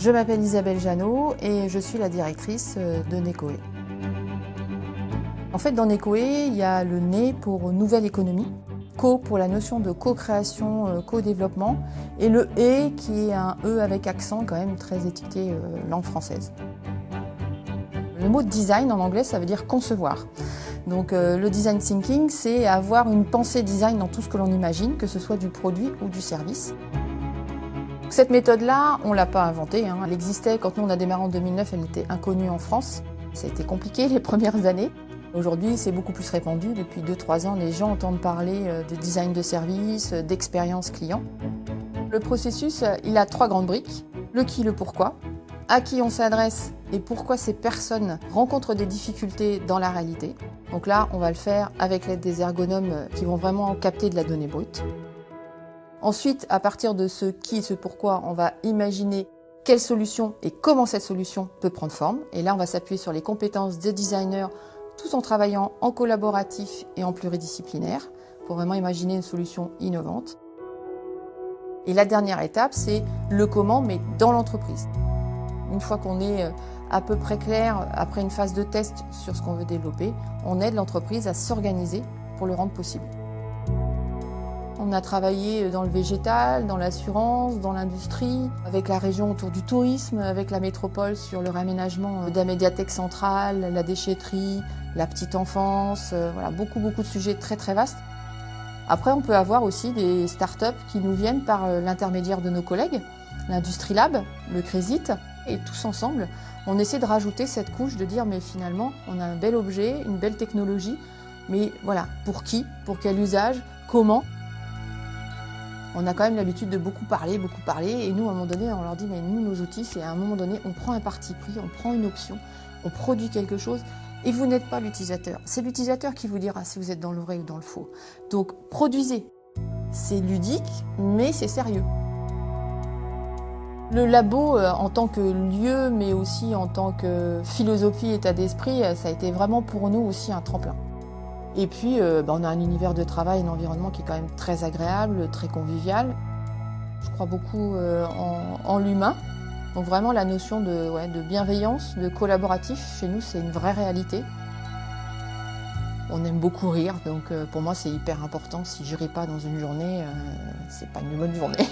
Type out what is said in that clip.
Je m'appelle Isabelle Jeannot et je suis la directrice de Necoe. En fait, dans Necoe, il y a le Né pour Nouvelle Économie, Co pour la notion de co-création, co-développement, et le E qui est un E avec accent quand même très étiqueté langue française. Le mot design en anglais, ça veut dire concevoir. Donc le design thinking, c'est avoir une pensée design dans tout ce que l'on imagine, que ce soit du produit ou du service. Cette méthode-là, on ne l'a pas inventée. Elle existait quand nous on a démarré en 2009, elle était inconnue en France. Ça a été compliqué les premières années. Aujourd'hui, c'est beaucoup plus répandu. Depuis 2-3 ans, les gens entendent parler de design de service, d'expérience client. Le processus, il a 3 grandes briques. Le qui, le pourquoi, à qui on s'adresse et pourquoi ces personnes rencontrent des difficultés dans la réalité. Donc là, on va le faire avec l'aide des ergonomes qui vont vraiment capter de la donnée brute. Ensuite, à partir de ce qui et ce pourquoi, on va imaginer quelle solution et comment cette solution peut prendre forme. Et là, on va s'appuyer sur les compétences des designers tout en travaillant en collaboratif et en pluridisciplinaire pour vraiment imaginer une solution innovante. Et la dernière étape, c'est le comment, mais dans l'entreprise. Une fois qu'on est à peu près clair, après une phase de test sur ce qu'on veut développer, on aide l'entreprise à s'organiser pour le rendre possible. On a travaillé dans le végétal, dans l'assurance, dans l'industrie, avec la région autour du tourisme, avec la métropole sur le réaménagement de la médiathèque centrale, la déchetterie, la petite enfance, voilà, beaucoup de sujets très vastes. Après, on peut avoir aussi des startups qui nous viennent par l'intermédiaire de nos collègues, l'Industrie Lab, le Crésit, et tous ensemble, on essaie de rajouter cette couche de dire mais finalement, on a un bel objet, une belle technologie, mais voilà, pour qui, pour quel usage, comment? On a quand même l'habitude de beaucoup parler, et nous, à un moment donné, on leur dit, mais nous, nos outils, c'est à un moment donné, on prend un parti pris, on prend une option, on produit quelque chose, et vous n'êtes pas l'utilisateur. C'est l'utilisateur qui vous dira si vous êtes dans le vrai ou dans le faux. Donc, produisez. C'est ludique, mais c'est sérieux. Le labo, en tant que lieu, mais aussi en tant que philosophie, état d'esprit, ça a été vraiment pour nous aussi un tremplin. Et puis, on a un univers de travail, un environnement qui est quand même très agréable, très convivial. Je crois beaucoup en l'humain. Donc vraiment, la notion de bienveillance, de collaboratif, chez nous, c'est une vraie réalité. On aime beaucoup rire, donc pour moi, c'est hyper important. Si je ris pas dans une journée, c'est pas une bonne journée.